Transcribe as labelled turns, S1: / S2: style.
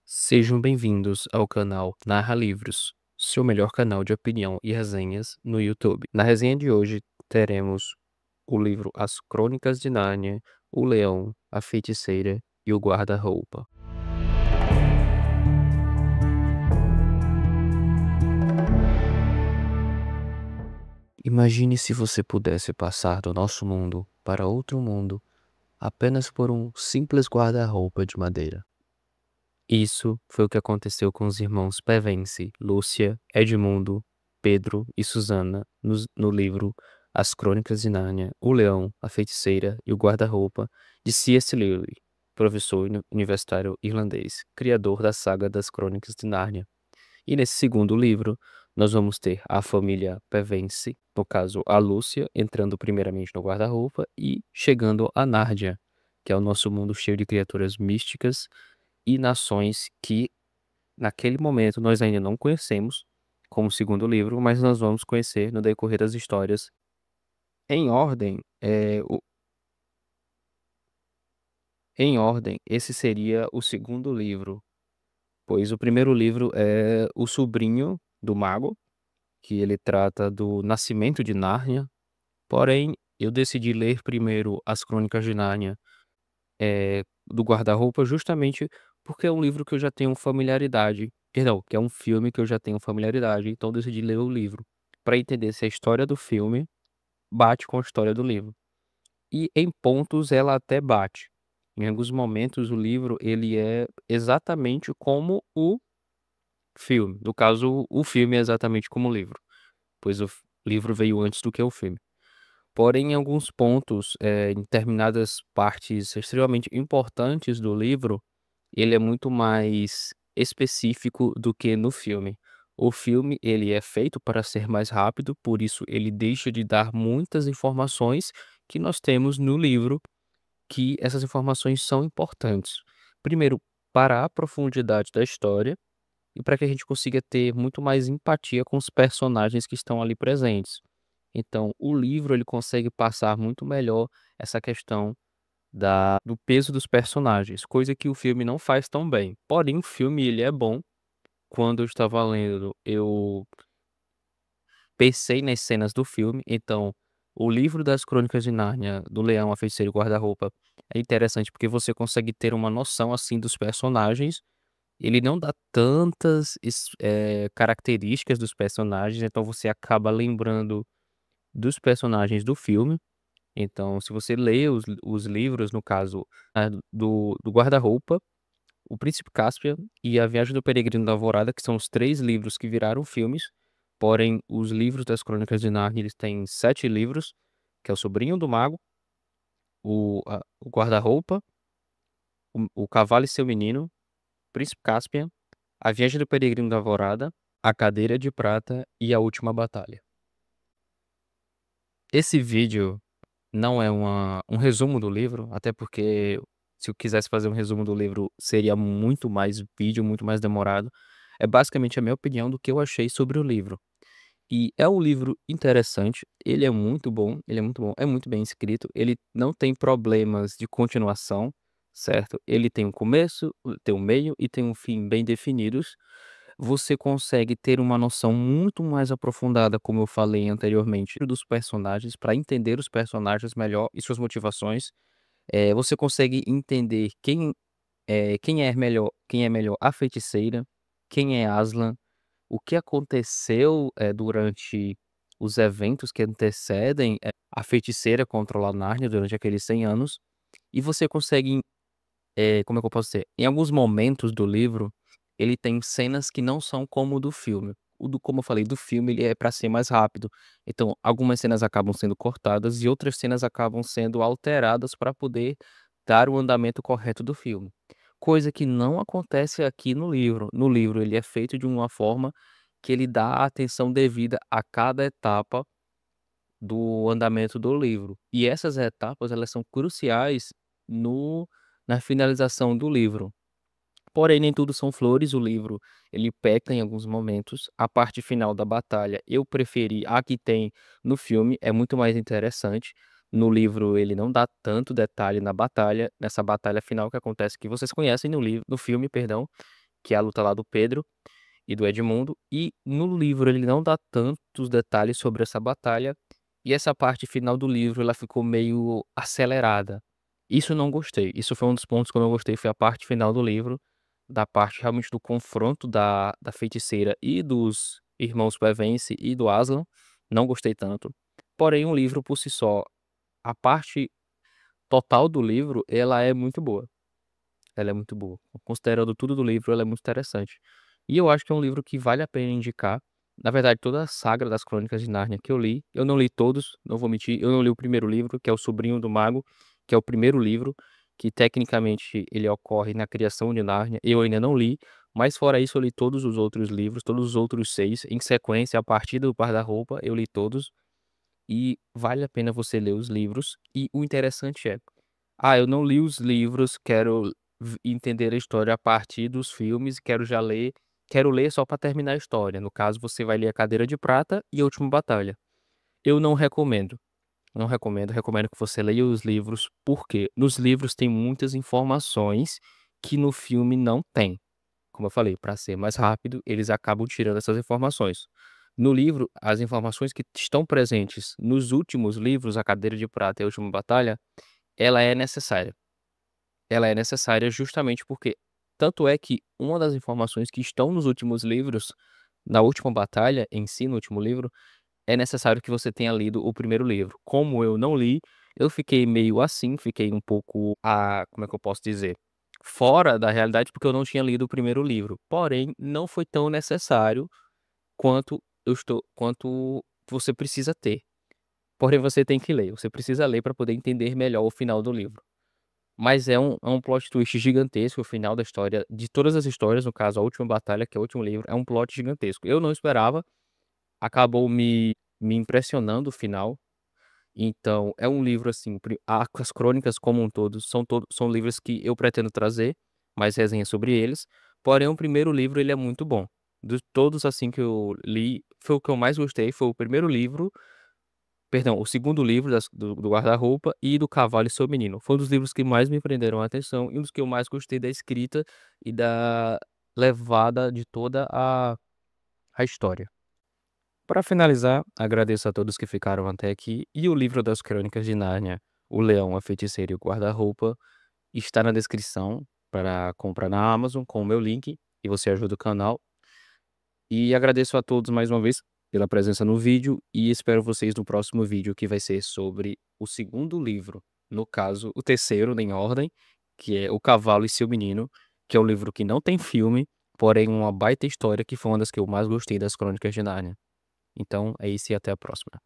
S1: Sejam bem-vindos ao canal Narra Livros, seu melhor canal de opinião e resenhas no YouTube. Na resenha de hoje teremos o livro As Crônicas de Nárnia, O Leão, a Feiticeira e o Guarda-Roupa. Imagine se você pudesse passar do nosso mundo para outro mundo apenas por um simples guarda-roupa de madeira. Isso foi o que aconteceu com os irmãos Pevensie, Lúcia, Edmundo, Pedro e Susana no livro As Crônicas de Nárnia, O Leão, a Feiticeira e o Guarda-Roupa, de C.S. Lewis, professor universitário irlandês, criador da saga das Crônicas de Nárnia. E nesse segundo livro, nós vamos ter a família Pevensie, no caso a Lúcia, entrando primeiramente no guarda-roupa e chegando a Nárnia, que é o nosso mundo cheio de criaturas místicas e nações que, naquele momento, nós ainda não conhecemos, como segundo livro, mas nós vamos conhecer no decorrer das histórias. Em ordem, esse seria o segundo livro, pois o primeiro livro é O Sobrinho do Mago, que ele trata do nascimento de Nárnia, porém, eu decidi ler primeiro As Crônicas de Nárnia, do Guarda-Roupa, justamente porque é um livro que eu já tenho familiaridade, perdão, que é um filme que eu já tenho familiaridade, então eu decidi ler o livro, para entender se a história do filme bate com a história do livro. E em pontos ela até bate. Em alguns momentos o livro ele é exatamente como o filme, no caso o filme é exatamente como o livro, pois o livro veio antes do que o filme. Porém, em alguns pontos, em determinadas partes extremamente importantes do livro, ele é muito mais específico do que no filme. O filme, ele é feito para ser mais rápido, por isso ele deixa de dar muitas informações que nós temos no livro, que essas informações são importantes. Primeiro, para a profundidade da história e para que a gente consiga ter muito mais empatia com os personagens que estão ali presentes. Então, o livro ele consegue passar muito melhor essa questão do peso dos personagens, coisa que o filme não faz tão bem. Porém, o filme ele é bom. Quando eu estava lendo, eu pensei nas cenas do filme, então o livro das Crônicas de Nárnia, do Leão, a Feiticeira e o Guarda-Roupa, é interessante porque você consegue ter uma noção, assim, dos personagens. Ele não dá tantas características dos personagens, então você acaba lembrando dos personagens do filme. Então, se você lê os livros, no caso, do Guarda-Roupa, O Príncipe Cáspia e A Viagem do Peregrino da Alvorada, que são os 3 livros que viraram filmes, porém os livros das Crônicas de Nárnia, eles têm 7 livros, que é O Sobrinho do Mago, o Guarda-Roupa, o Cavalo e Seu Menino, Príncipe Cáspia, A Viagem do Peregrino da Alvorada, A Cadeira de Prata e A Última Batalha. Esse vídeo não é um resumo do livro, até porque se eu quisesse fazer um resumo do livro seria muito mais vídeo, muito mais demorado. É basicamente a minha opinião do que eu achei sobre o livro. E é um livro interessante, ele é muito bom, ele é muito bom, é muito bem escrito, ele não tem problemas de continuação, certo? Ele tem um começo, tem um meio e tem um fim bem definidos. Você consegue ter uma noção muito mais aprofundada, como eu falei anteriormente, dos personagens, para entender os personagens melhor e suas motivações. Você consegue entender quem é melhor a feiticeira, quem é Aslan, o que aconteceu, durante os eventos que antecedem, a feiticeira controlar Nárnia durante aqueles 100 anos, e você consegue, como é que eu posso dizer? Em alguns momentos do livro, ele tem cenas que não são como o do filme. Como eu falei, do filme ele é para ser mais rápido, então algumas cenas acabam sendo cortadas e outras cenas acabam sendo alteradas para poder dar o andamento correto do filme. Coisa que não acontece aqui no livro. No livro ele é feito de uma forma que ele dá a atenção devida a cada etapa do andamento do livro. E essas etapas, elas são cruciais no na finalização do livro. Porém, nem tudo são flores, o livro ele peca em alguns momentos. A parte final da batalha eu preferi a que tem no filme, é muito mais interessante. No livro ele não dá tanto detalhe na batalha, nessa batalha final que acontece que vocês conhecem no filme, perdão. que é a luta lá do Pedro e do Edmundo, e no livro ele não dá tantos detalhes sobre essa batalha, e essa parte final do livro ela ficou meio acelerada. Isso eu não gostei, isso foi um dos pontos que eu não gostei, foi a parte final do livro, da parte realmente do confronto da feiticeira e dos irmãos Pevensie e do Aslan, não gostei tanto. Porém, o livro por si só, a parte total do livro, ela é muito boa. Ela é muito boa. Considerando tudo do livro, ela é muito interessante. E eu acho que é um livro que vale a pena indicar. Na verdade, toda a saga das Crônicas de Nárnia que eu não li todos, não vou mentir, eu não li o primeiro livro, que é O Sobrinho do Mago, que é o primeiro livro, que tecnicamente ele ocorre na criação de Nárnia. Eu ainda não li, mas fora isso eu li todos os outros livros, todos os outros 6, em sequência, a partir do Guarda-Roupa, eu li todos. E vale a pena você ler os livros. E o interessante é, eu não li os livros, quero entender a história a partir dos filmes, quero ler só para terminar a história. No caso, você vai ler A Cadeira de Prata e A Última Batalha. Eu não recomendo. Não recomendo, recomendo que você leia os livros, porque nos livros tem muitas informações que no filme não tem. Como eu falei, para ser mais rápido, eles acabam tirando essas informações. No livro, as informações que estão presentes nos últimos livros, A Cadeira de Prata e A Última Batalha, ela é necessária. Ela é necessária justamente porque tanto é que uma das informações que estão nos últimos livros, na última batalha em si, no último livro, é necessário que você tenha lido o primeiro livro. Como eu não li, eu fiquei meio assim, fiquei um pouco, como é que eu posso dizer? Fora da realidade, porque eu não tinha lido o primeiro livro. Porém, não foi tão necessário quanto você precisa ter. Porém, você tem que ler, você precisa ler para poder entender melhor o final do livro. Mas é um plot twist gigantesco, o final da história, de todas as histórias, no caso, A Última Batalha, que é o último livro, é um plot gigantesco. Eu não esperava, acabou me impressionando o final. Então, é um livro, assim, as crônicas como um todo são livros que eu pretendo trazer mais resenhas sobre eles, porém o primeiro livro ele é muito bom. De todos, assim, que eu li, foi o que eu mais gostei, foi o primeiro livro, perdão, o segundo livro do Guarda-Roupa e do Cavalo e Seu Menino. Foi um dos livros que mais me prenderam a atenção e um dos que eu mais gostei da escrita e da levada de toda a história. Para finalizar, agradeço a todos que ficaram até aqui e o livro das Crônicas de Nárnia, O Leão, a Feiticeira e o Guarda-Roupa, está na descrição para comprar na Amazon com o meu link e você ajuda o canal. E agradeço a todos mais uma vez pela presença no vídeo e espero vocês no próximo vídeo que vai ser sobre o segundo livro, no caso, o terceiro em ordem, que é O Cavalo e Seu Menino, que é um livro que não tem filme, porém uma baita história que foi uma das que eu mais gostei das Crônicas de Nárnia. Então é isso e até a próxima.